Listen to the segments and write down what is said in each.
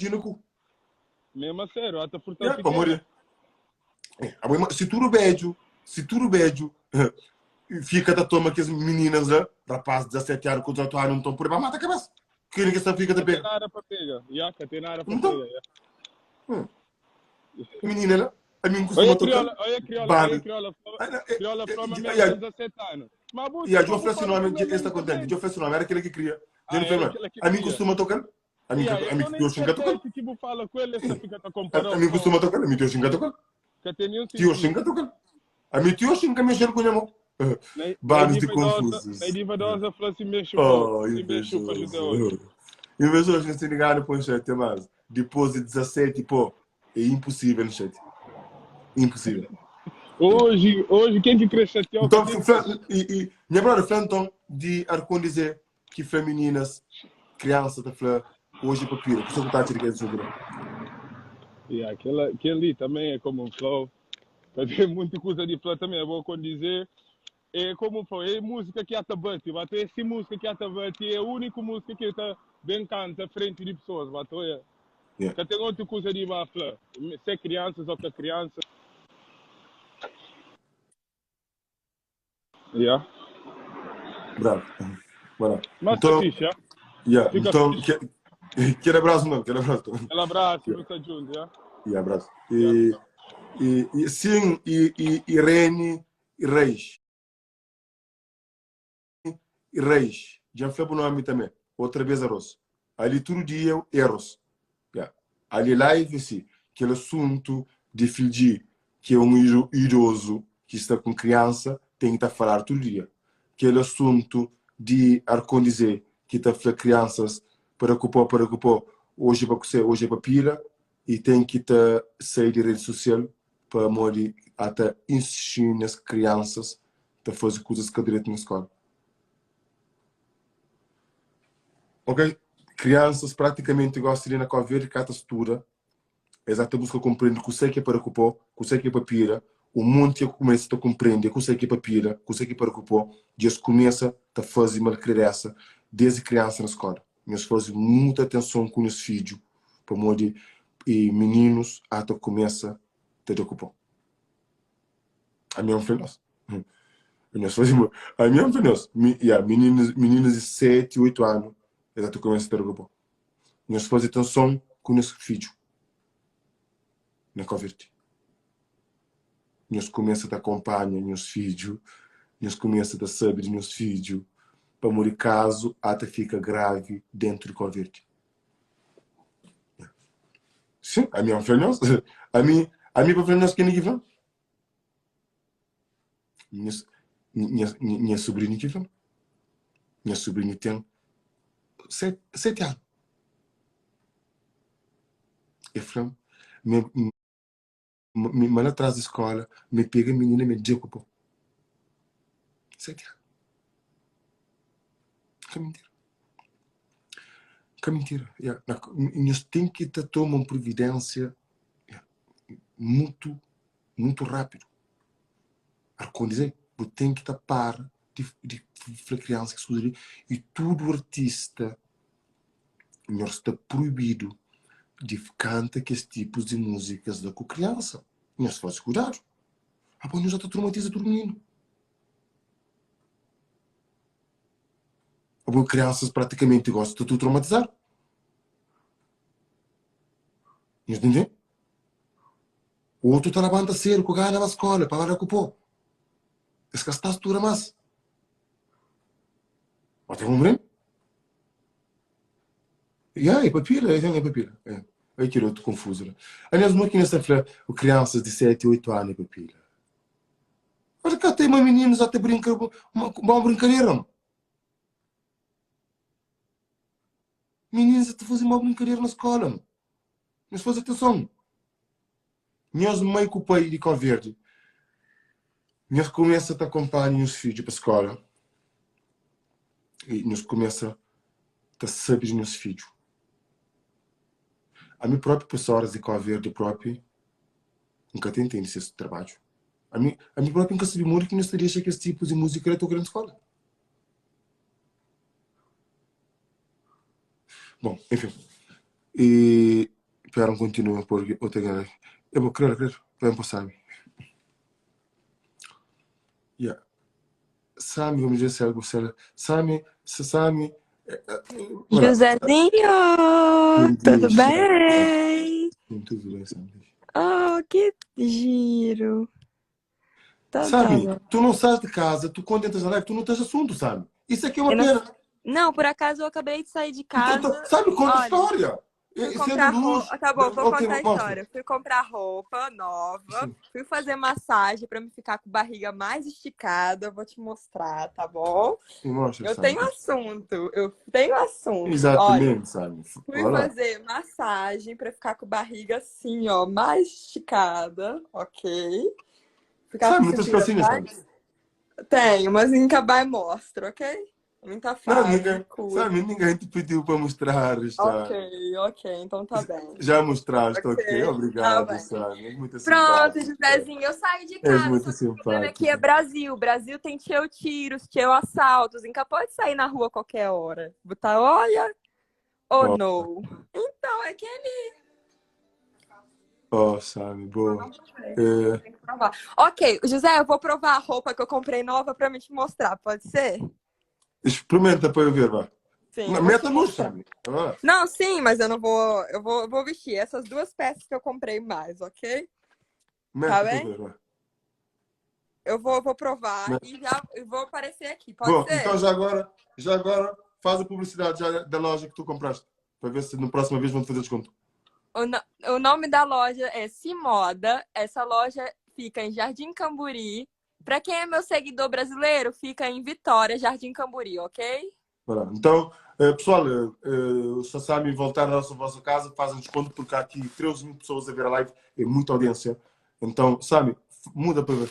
no cu. Mesmo a sério, até por tão Para morrer. Se tu não beijo, fica da toma que as meninas, rapaz de 17 anos, com 18 anos, não estão por aí, mas mata a cabeça. Que ninguém sabe fica da pega. Tem nada para pegar. Já, tem nada para Então, pegar. menina, lá, a mim costuma tocar. Olha crioula, forma mesmo de 17 anos. E a João oferece o nome, ele está contente. João oferece o nome, era aquele que cria. A mim costuma tocar. A mim que eu xinga tocar. Tipo, fala com ele, essa fica comparando. A mim costuma tocar, a mim tio xinga tocar. Tio xinga tocar. A mim tio xinga mexer com a mão. Bares de confusos. Na diva dosa falou assim, mexo para ajudar hoje. Invejoso, não se ligaram para o chat, mas depois de 17, pô, é impossível no chat. Impossível. Hoje, quem que cresce até o então, minha brother, Flanton, de arcondizer que femininas, crianças da flor, hoje papiro, que você está a tirar esse jogo. E aquele ali também é como um flow. Tem muita coisa de flor também, eu vou condizer. É como foi, é música que até bate, essa música que até bate é a única música que está bem canta frente de pessoas, que tem outra coisa de flor. Se é crianças ou que é criança. Yeah. Bravo. Voilà. Mas então, tá fixe, então, quer abraço não, quer abraço. Aquele abraço, você junto, E abraço. E sim, Irene e Reis. E Reis. Já foi para o nome também. Outra vez arroz. Ali todo dia erros. Ali live, sim. Aquele assunto de filho que é um idoso que está com criança, tem que estar a falar todo dia. Aquele assunto de arcondizer, que está a falar crianças, para ocupar, hoje para você, hoje é para pila, e tem que estar sair de rede social para morrer até insistir nas crianças a fazer coisas que direito na escola. Ok? Crianças praticamente gostam de ir na Covid, que a textura, exatamente busca compreender que você que é para ocupar, que você que é para pila, o mundo que começa a compreender que você que é para pila, que você que é para ocupar, Deus começa a fazer uma criança desde criança na escola. Nós fazemos muita atenção com os filhos, para morrer e meninos até começa a te ocupar. A minha filha, nós fazemos, a minha filha, meninos de 7, 8 anos, até começa a te ocupar. Nós fazemos atenção com os filhos na Covid. Nós começa a acompanhar meus filhos, nós começa a saber dos meus filhos, para morrer caso até fica grave dentro do Covid. Sim, a minha filha, a minha filha, nós que ninguém vê. Minha sobrinha que vê. Minha sobrinha tem 7 anos. E falou, me manda atrás da escola, me pega a menina e me desocupa. 7 anos. Que mentira. Que mentira. Nós temos que tomar uma providência muito, muito rápido. Arcondizer, você tem que tapar de criança que escuta e todo artista nós está proibido de cantar aqueles tipos de músicas da com criança. Nós faz cuidado. Nós já está traumatizado todo menino. Crianças praticamente gostam de tudo traumatizar. Entendeu? O outro está na banda sério, com ganha na escola, para lá ocupar. Esse que está tudo mais. Mas tem um bem? É papila, é papila. É aquilo, eu estou confuso. Aliás, não é que nessa fala, crianças de 7, 8 anos é papila. Mas cá tem uma menina já te brinca, uma brincadeira. Meninos já te fazem uma brincadeira na escola. Mas faz atenção. Nós meio que o pai de Cabo Verde. Nós começa a acompanhar os filhos para a escola. E nós começa a saber os meus filhos. A minha própria professora de Cabo Verde própria nunca tentei esse trabalho. A minha própria nunca sabia muito que nós teríamos aqueles tipos de música na tua grande escola. Bom, enfim. E... Espera, não continua, porque eu tenho... Eu vou querer. Vem para Sami. Yeah. Sami, vamos ver se é algo sério. Sami... Olha, Josézinho, tudo diz. bem? Tudo bem, Sami. Oh, que giro. Então tá Sami, bom. tu não sais de casa, tu quando entras na live, tu não tens assunto, Sami. Isso aqui é uma Eu não... pena. Não, por acaso eu acabei de sair de casa. Sabe, conta a Olha, história. fui Isso é de comprar luz. roupa. Tá bom, vou Ok, contar a mostra. história. Fui comprar roupa nova. Sim. Fui fazer massagem pra me ficar com a barriga mais esticada. Eu vou te mostrar, tá bom? Mostra, Eu Sami. tenho assunto. Eu tenho assunto. Olha, Exatamente, Sami. fui Olha lá. fazer massagem pra ficar com a barriga assim, ó, mais esticada, ok? Ficar com Sami, a muitas cintura calcinhas, Sami. mais. Tenho, mas em acabar mostra, ok? Muita Não, fase, Sami, ninguém te pediu para mostrar. Ok, então tá bem. Já mostraste, ok. Ok, tá Obrigado, bem. Sami. És muito Pronto, simpático. Josézinho, eu saí de És casa, muito só que o problema aqui é simpático. Brasil. Brasil tem teu tiros, teu assaltos, nunca pode sair na rua a qualquer hora. Botar, olha, ou Oh, não. Então, é que ele oh, Sami, boa. tem que provar. Ok, José, eu vou provar a roupa que eu comprei nova pra me te mostrar, pode ser? Experimenta para eu ver, vá. Sim, eu vou te Meta luz, mostrar. Sami. Ah, Não, sim, mas eu não vou. Eu vou vestir essas duas peças que eu comprei mais, ok? meta Tá para bem? ver, vá. Eu vou provar Meta. e já eu vou aparecer aqui, pode Bom, então ser? já agora faz a publicidade já da loja que tu compraste. Para ver se na próxima vez vão te fazer desconto. O nome da loja é Cimoda. Essa loja fica em Jardim Camburi. Pra quem é meu seguidor brasileiro, fica em Vitória, Jardim Camburi, ok? Voilà. Então, pessoal, se a Sami voltar à vossa casa, fazem desconto, porque há aqui 13 mil pessoas a ver a live, é muita audiência. Então, Sami, muda para ver.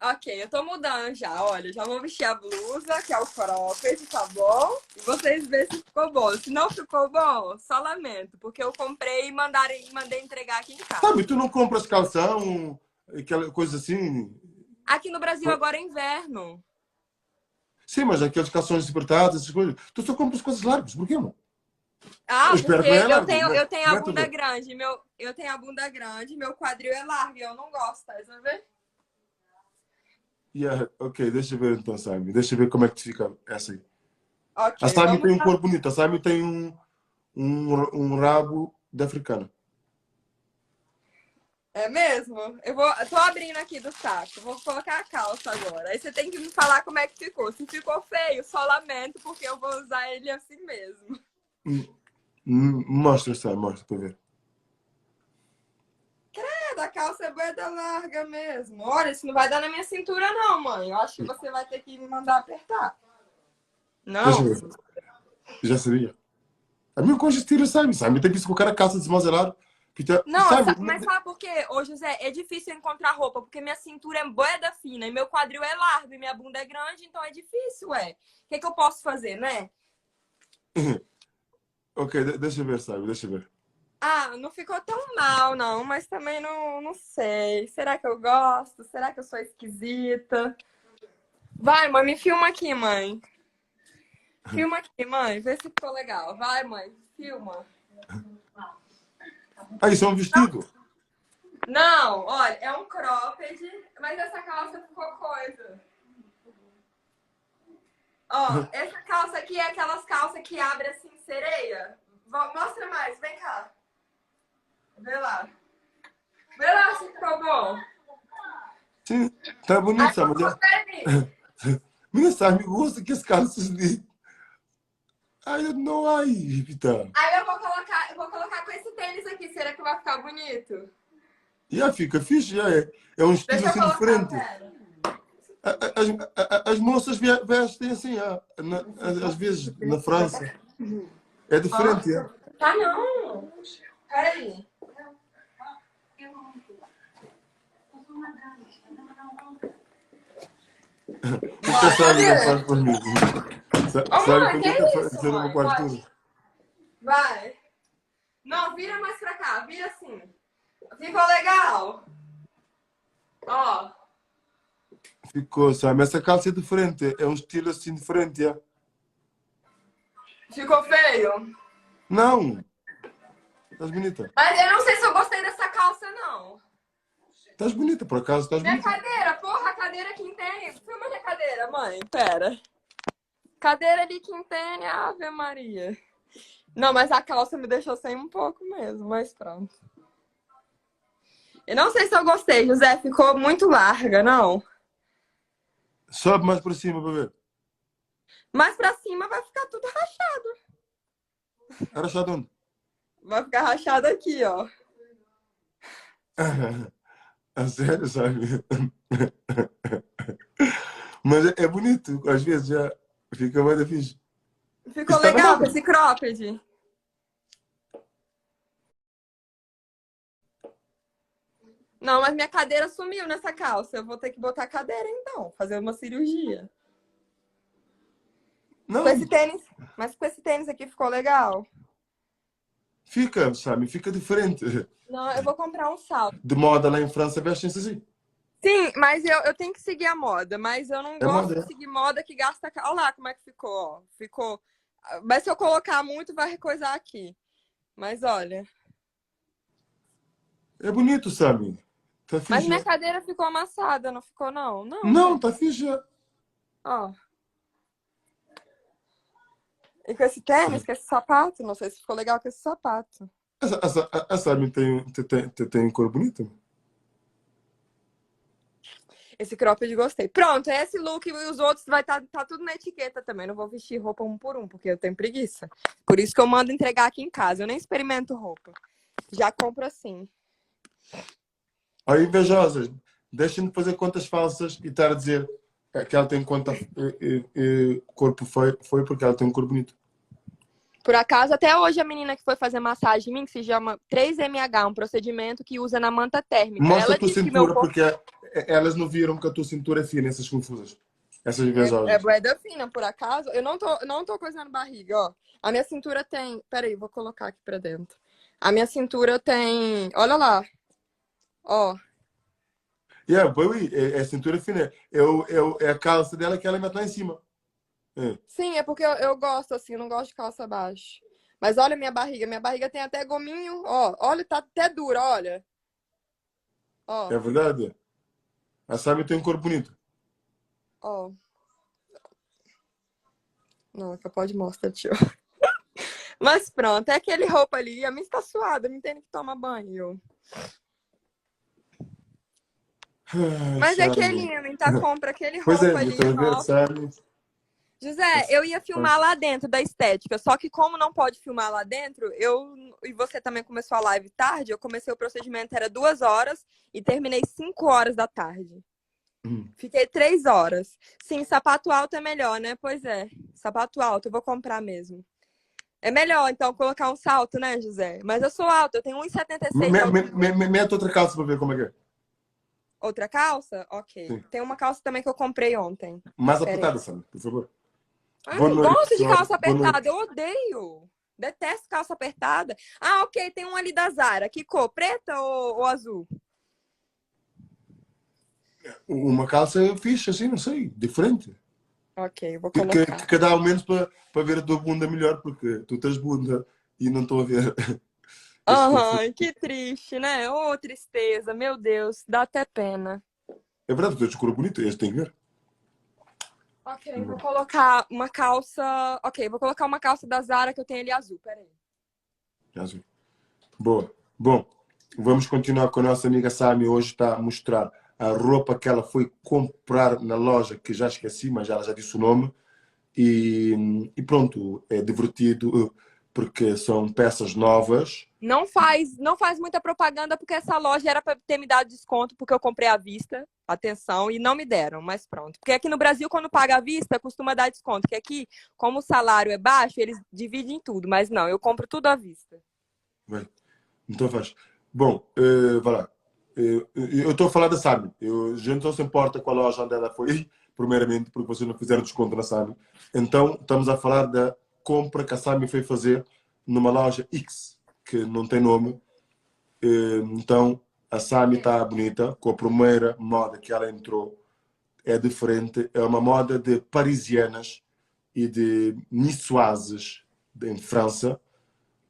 Ok, eu tô mudando já. Olha, já vou vestir a blusa, que é o cropped, tá bom? E vocês verem se ficou bom. Se não ficou bom, só lamento, porque eu comprei e mandei entregar aqui em casa. Sami, tu não compras calção, aquela coisa assim? Aqui no Brasil agora é inverno. Sim, mas aqueles calções apertados, essas coisas. Tu só compras coisas largas, porquê, mano? Ah, Eu espero porque que não é eu largo. tenho, eu tenho a Mete a bunda ver. grande, eu tenho a bunda grande, meu quadril é largo e eu não gosto, tá vendo? Yeah, ok, deixa eu ver então, Sami. Deixa eu ver como é que te fica essa aí. A Ok, Sami vamos tem um lá. corpo bonito. A Sami tem um rabo de africana. É mesmo? Eu tô abrindo aqui do saco, vou colocar a calça agora. Aí você tem que me falar como é que ficou. Se ficou feio, só lamento, porque eu vou usar ele assim mesmo. Mostra, Sami, mostra para ver. A calça é bué larga mesmo. Olha, isso não vai dar na minha cintura não, mãe. Eu acho que você vai ter que me mandar apertar. Deixa Não? eu ver. Já sabia. A minha coisa tira, Sami. Sami tem que se colocar a calça desmazelada. Não, Sabe? mas sabe por quê? Ô, José, é difícil encontrar roupa, porque minha cintura é boeda fina e meu quadril é largo e minha bunda é grande, então é difícil, ué. O que eu posso fazer, né? Ok, deixa eu ver, Sami, deixa eu ver. Ah, não ficou tão mal, não, mas também não sei. Será que eu gosto? Será que eu sou esquisita? Vai, mãe, me filma aqui, mãe. Filma aqui, mãe. Vê se ficou legal. Vai, mãe, filma. Ah, isso é um vestido. Não, olha, é um cropped, mas essa calça ficou coisa. Ó, essa calça aqui é aquelas calças que abrem assim, sereia. Mostra mais, vem cá. Vê lá. Vê lá se ficou bom. Sim, tá bonito, Sami. Confere. Minha Sami gosta que as calças de... I don't know why, Rita. Aí eu vou colocar com esse tênis aqui. Será que vai ficar bonito? Já fica fixe, já é. É um estilo Deixa eu assim colocar, diferente. pera. As moças vestem assim, às vezes na França. É diferente, é. Tá não. Peraí. O que a Sami não faz por mim? Sabe Mãe, que que eu nunca é isso, fazer uma mãe? quartura? Vai. Não, vira mais pra cá. Vira assim. Ficou legal? Ó. Ficou, Sami. Essa calça é diferente. É um estilo assim diferente, é. Ficou feio? Não. Estás bonita. Mas eu não sei se eu gostei dessa calça, não. Estás bonita, por acaso, estás Minha bonita. cadeira, porra, a cadeira Quintene. Filma minha cadeira, mãe, pera. Cadeira de Quintene, Ave Maria. Não, mas a calça me deixou sem um pouco mesmo, mas pronto. Eu não sei se eu gostei, José, ficou muito larga, não. Sobe mais para cima para ver. Mais pra cima vai ficar tudo rachado. Era achado onde? Vai ficar rachado aqui, ó. A sério, sabe? Mas é bonito, às vezes já fica bem da fixe. Ficou Isso tá na legal com moda. esse cropped. Não, mas minha cadeira sumiu nessa calça. Eu vou ter que botar a cadeira então, fazer uma cirurgia. Não, Com esse tênis, mas com esse tênis aqui ficou legal. fica, sabe? Fica diferente. Não, eu vou comprar um salto. De moda lá em França vestem-se assim. Sim, mas eu tenho que seguir a moda, mas eu não É gosto moda, de seguir moda que gasta. Olha lá como é que ficou, ó. Ficou. Mas se eu colocar muito, vai recoisar aqui. Mas olha. é bonito, sabe? Tá Mas fixe. minha cadeira ficou amassada, não ficou, não? Não, Não, gente. tá fixe. Ó. E com esse tênis, com esse sapato, não sei se ficou legal com esse sapato. A Sami tem cor bonita. Esse cropped gostei. Pronto, é esse look e os outros vai estar tá tudo na etiqueta também. Não vou vestir roupa um por um, porque eu tenho preguiça. Por isso que eu mando entregar aqui em casa. Eu nem experimento roupa. Já compro assim. Aí, invejosas, deixem de fazer contas falsas e estar a dizer que ela tem conta corpo foi porque ela tem um corpo bonito. Por acaso, até hoje a menina que foi fazer massagem em mim, que se chama 3MH, um procedimento que usa na manta térmica. Mostra Ela a tua disse que meu cintura, corpo porque elas não viram que a tua cintura é fina, essas confusas. Essas é invejosas. bué fina, por acaso. Eu não tô coisando barriga, ó. A minha cintura tem... Peraí, vou colocar aqui pra dentro. A minha cintura tem... Olha lá. Ó. Yeah, boy, é cintura fina. É a calça dela que ela mete lá em cima. É. Sim, é porque eu gosto assim, eu não gosto de calça baixa. Mas olha minha barriga. Minha barriga tem até gominho, ó. Olha, tá até dura, olha. Ó, É verdade. A Sami tem um corpo bonito. ó. Não, que pode mostrar, tio. Mas pronto, é aquele roupa ali. A minha está suada, não tem que tomar banho. Ai, Mas é que é Sami. lindo, então compra aquele Pois é, roupa ali, estou a ver, ó. Sami. José, eu ia filmar lá dentro da estética, só que como não pode filmar lá dentro, e você também começou a live tarde, eu comecei o procedimento, era 2 horas e terminei 5 horas da tarde. Fiquei 3 horas. Sim, sapato alto é melhor, né? Pois é, sapato alto, eu vou comprar mesmo. É melhor, então, colocar um salto, né, José? Mas eu sou alta, eu tenho 1,76 de altura. Mete outra calça para ver como é que é. Outra calça? Ok. Sim. Tem uma calça também que eu comprei ontem. Mais Pera aí. apertada, Sami, por favor. Ah, Boa não noite, gosto de pessoal. calça Boa noite. apertada, eu odeio. Detesto calça apertada. Ah, ok, tem um ali da Zara. Que cor? Preta ou azul? Uma calça fixe, assim, não sei, diferente. Ok, vou Que colocar. cada ao menos para ver a tua bunda melhor, porque tu tens bunda e não estou a ver. Ai, que triste, né? Ô, tristeza, meu Deus, dá até pena. É verdade, tu tens cor bonita, este tem que ver. Ok, vou colocar uma calça. Ok, vou colocar uma calça da Zara que eu tenho ali azul. Peraí. Azul. Boa. Bom, vamos continuar com a nossa amiga Sami. Hoje está a mostrar a roupa que ela foi comprar na loja, que já esqueci, mas ela já disse o nome. E pronto, é divertido porque são peças novas. Não faz muita propaganda porque essa loja era para ter me dado desconto porque eu comprei à vista, atenção, e não me deram, mas pronto. Porque aqui no Brasil, quando paga à vista, costuma dar desconto. Porque aqui, como o salário é baixo, eles dividem tudo, mas não, eu compro tudo à vista. Bem, então faz. Bom, vai lá. Eu estou a falar da Sami. A gente não se importa com a loja onde ela foi, primeiramente, porque vocês não fizeram desconto na Sami. Então, estamos a falar da compra que a Sami foi fazer numa loja X, que não tem nome. Então, a Sami está bonita, com a primeira moda que ela entrou. É diferente. É uma moda de parisianas e de niçoises em França,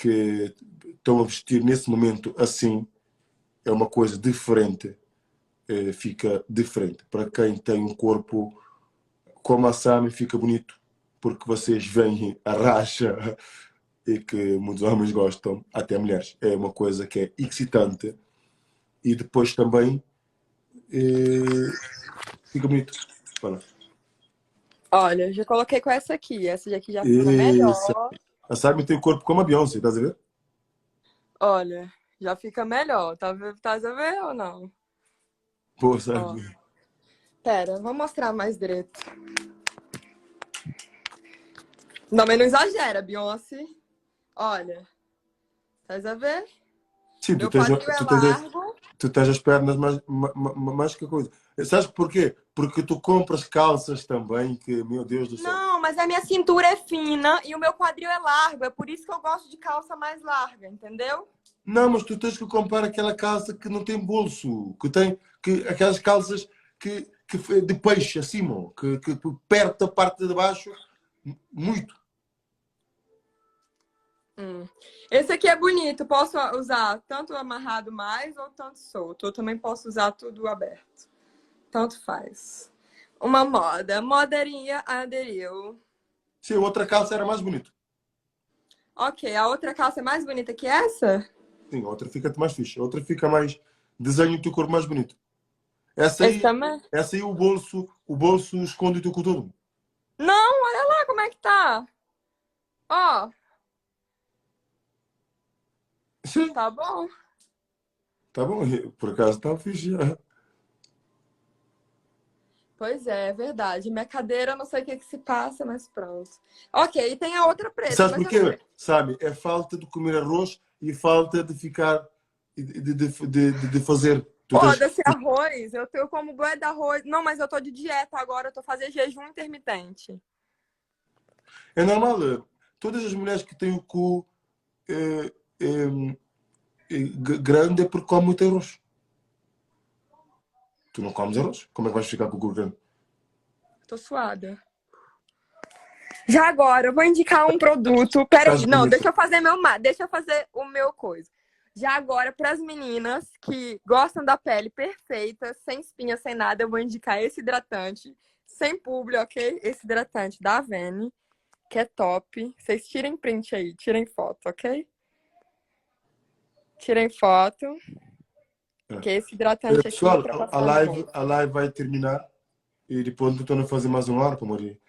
que estão a vestir nesse momento assim, é uma coisa diferente. Fica diferente. Para quem tem um corpo como a Sami, fica bonito, porque vocês veem a racha e que muitos homens gostam, até mulheres. É uma coisa que é excitante e depois também fica bonito. Olha. Olha, já coloquei com essa aqui. Essa daqui já fica Isso. melhor. A Sami tem o corpo como a Beyoncé, estás a ver? Olha, já fica melhor. Tá a ver ou não? Pô, Ó, Sami. pera, vou mostrar mais direito. Não, mas não exagera, Beyoncé. Olha, tá a ver? Sim, Meu quadril é largo. tu tens as pernas mais que a coisa. Sabes porquê? Porque tu compras calças também, que, meu Deus do céu. Não, mas a minha cintura é fina e o meu quadril é largo. É por isso que eu gosto de calça mais larga, entendeu? Não, mas tu tens que comprar aquela calça que não tem bolso, aquelas calças de peixe acima, que aperta a parte de baixo muito. Esse aqui é bonito. Posso usar tanto amarrado mais ou tanto solto. Eu também posso usar tudo aberto. Tanto faz. Uma moda. Moderinha aderiu. Sim, a outra calça era mais bonita. Ok, a outra calça é mais bonita que essa? Sim, a outra fica mais fixe. A outra fica mais... Desenha o teu corpo mais bonito. Esse também? Essa aí o bolso esconde o teu corpo todo. Não, olha lá como é que tá. Ó, Sim, tá bom. tá bom. Por acaso tá fixe. Pois é verdade. Minha cadeira, eu não sei o que que se passa, mas pronto. Ok, e tem a outra preta. Sabes Mas porquê? Sabe? É falta de comer arroz e falta de ficar... De fazer... Desse arroz, eu como bué de arroz. Não, mas eu tô de dieta agora, eu tô fazendo jejum intermitente. É normal. Todas as mulheres que têm o cu grande é porque comem muito arroz. Tu não comes arroz? Como é que vais ficar com o cu grande? Tô suada. Já agora, eu vou indicar um produto. Peraí, não, deixa eu fazer o meu coisa. Já agora, para as meninas que gostam da pele perfeita, sem espinha, sem nada, eu vou indicar esse hidratante, sem publi, ok? Esse hidratante da Avene, que é top. Vocês tirem print aí, tirem foto, ok? Tirem foto. Que esse hidratante aqui Pessoal, para passar no rosto. a live vai terminar e depois estou a fazer mais uma hora para morrer.